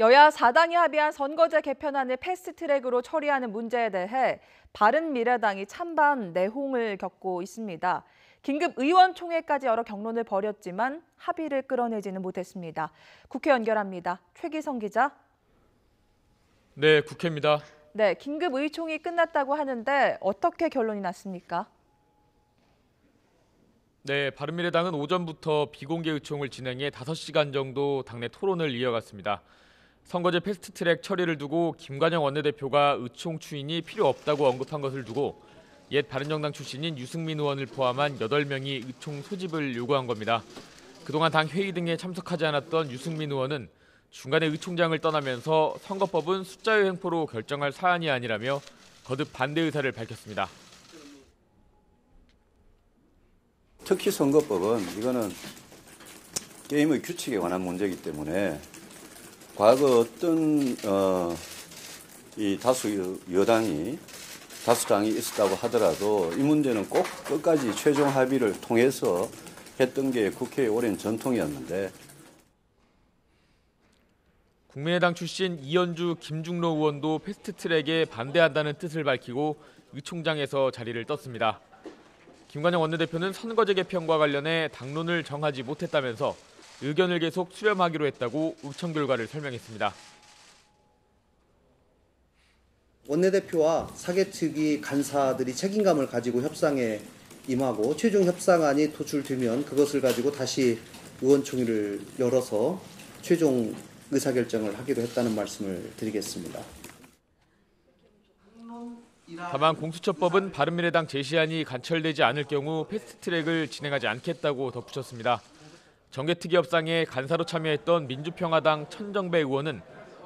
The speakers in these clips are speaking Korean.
여야 4당이 합의한 선거제 개편안을 패스트트랙으로 처리하는 문제에 대해 바른미래당이 찬반 내홍을 겪고 있습니다. 긴급 의원총회까지 열어 격론을 벌였지만 합의를 끌어내지는 못했습니다. 국회 연결합니다. 최기성 기자. 네, 국회입니다. 네, 긴급 의총이 끝났다고 하는데 어떻게 결론이 났습니까? 네, 바른미래당은 오전부터 비공개 의총을 진행해 5시간 정도 당내 토론을 이어갔습니다. 선거제 패스트트랙 처리를 두고 김관영 원내대표가 의총 추인이 필요 없다고 언급한 것을 두고 옛 바른정당 출신인 유승민 의원을 포함한 8명이 의총 소집을 요구한 겁니다. 그동안 당 회의 등에 참석하지 않았던 유승민 의원은 중간에 의총장을 떠나면서 선거법은 숫자의 횡포로 결정할 사안이 아니라며 거듭 반대 의사를 밝혔습니다. 특히 선거법은 이거는 게임의 규칙에 관한 문제이기 때문에 과거 어떤 이 다수 여당이 다수당이 있었다고 하더라도 이 문제는 꼭 끝까지 최종 합의를 통해서 했던 게 국회의 오랜 전통이었는데 국민의당 출신 이현주, 김중로 의원도 패스트트랙에 반대한다는 뜻을 밝히고 의총장에서 자리를 떴습니다. 김관영 원내대표는 선거제 개편과 관련해 당론을 정하지 못했다면서 의견을 계속 수렴하기로 했다고 의총 결과를 설명했습니다. 원내대표와 사개특위 간사들이 책임감을 가지고 협상에 임하고 최종 협상안이 도출되면 그것을 가지고 다시 의원총회를 열어서 최종 의사결정을 하기로 했다는 말씀을 드리겠습니다. 다만 공수처법은 바른미래당 제시안이 간철되지 않을 경우 패스트트랙을 진행하지 않겠다고 덧붙였습니다. 정개특위 협상에 간사로 참여했던 민주평화당 천정배 의원은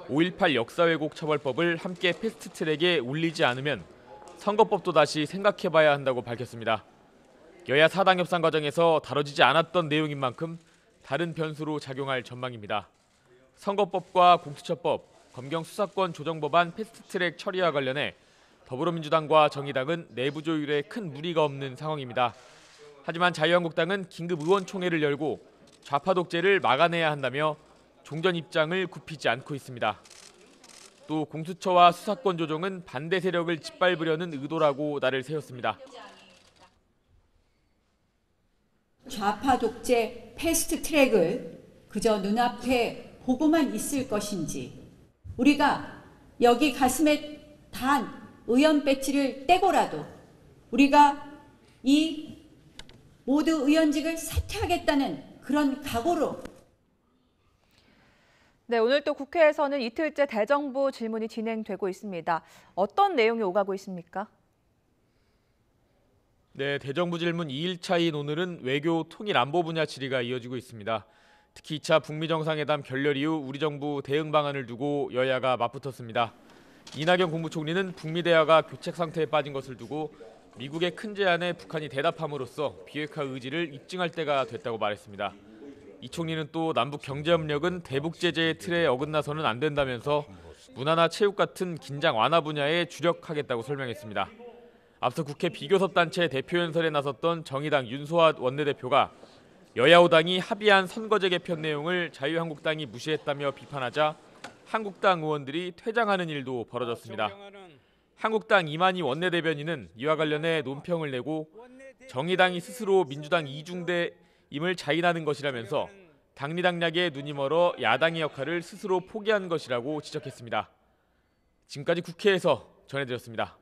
5.18 역사왜곡 처벌법을 함께 패스트트랙에 올리지 않으면 선거법도 다시 생각해봐야 한다고 밝혔습니다. 여야 4당 협상 과정에서 다뤄지지 않았던 내용인 만큼 다른 변수로 작용할 전망입니다. 선거법과 공수처법, 검경수사권 조정법안 패스트트랙 처리와 관련해 더불어민주당과 정의당은 내부 조율에 큰 무리가 없는 상황입니다. 하지만 자유한국당은 긴급 의원총회를 열고 좌파 독재를 막아내야 한다며 종전 입장을 굽히지 않고 있습니다. 또 공수처와 수사권 조정은 반대 세력을 짓밟으려는 의도라고 날을 세웠습니다. 좌파 독재 패스트트랙을 그저 눈앞에 보고만 있을 것인지 우리가 여기 가슴에 단 의원 배지를 떼고라도 우리가 이 모두 의원직을 사퇴하겠다는 그런 각오로. 네, 오늘 또 국회에서는 이틀째 대정부 질문이 진행되고 있습니다. 어떤 내용이 오가고 있습니까? 네, 대정부 질문 2일차인 오늘은 외교 통일 안보 분야 질의가 이어지고 있습니다. 특히 2차 북미 정상회담 결렬 이후 우리 정부 대응 방안을 두고 여야가 맞붙었습니다. 이낙연 국무총리는 북미 대화가 교착 상태에 빠진 것을 두고 미국의 큰 제안에 북한이 대답함으로써 비핵화 의지를 입증할 때가 됐다고 말했습니다. 이 총리는 또 남북 경제협력은 대북 제재의 틀에 어긋나서는 안 된다면서 문화나 체육 같은 긴장 완화 분야에 주력하겠다고 설명했습니다. 앞서 국회 비교섭단체 대표연설에 나섰던 정의당 윤소아 원내대표가 여야 5당이 합의한 선거제 개편 내용을 자유한국당이 무시했다며 비판하자 한국당 의원들이 퇴장하는 일도 벌어졌습니다. 한국당 이만희 원내대변인은 이와 관련해 논평을 내고 정의당이 스스로 민주당 이중대임을 자인하는 것이라면서 당리당략에 눈이 멀어 야당의 역할을 스스로 포기한 것이라고 지적했습니다. 지금까지 국회에서 전해드렸습니다.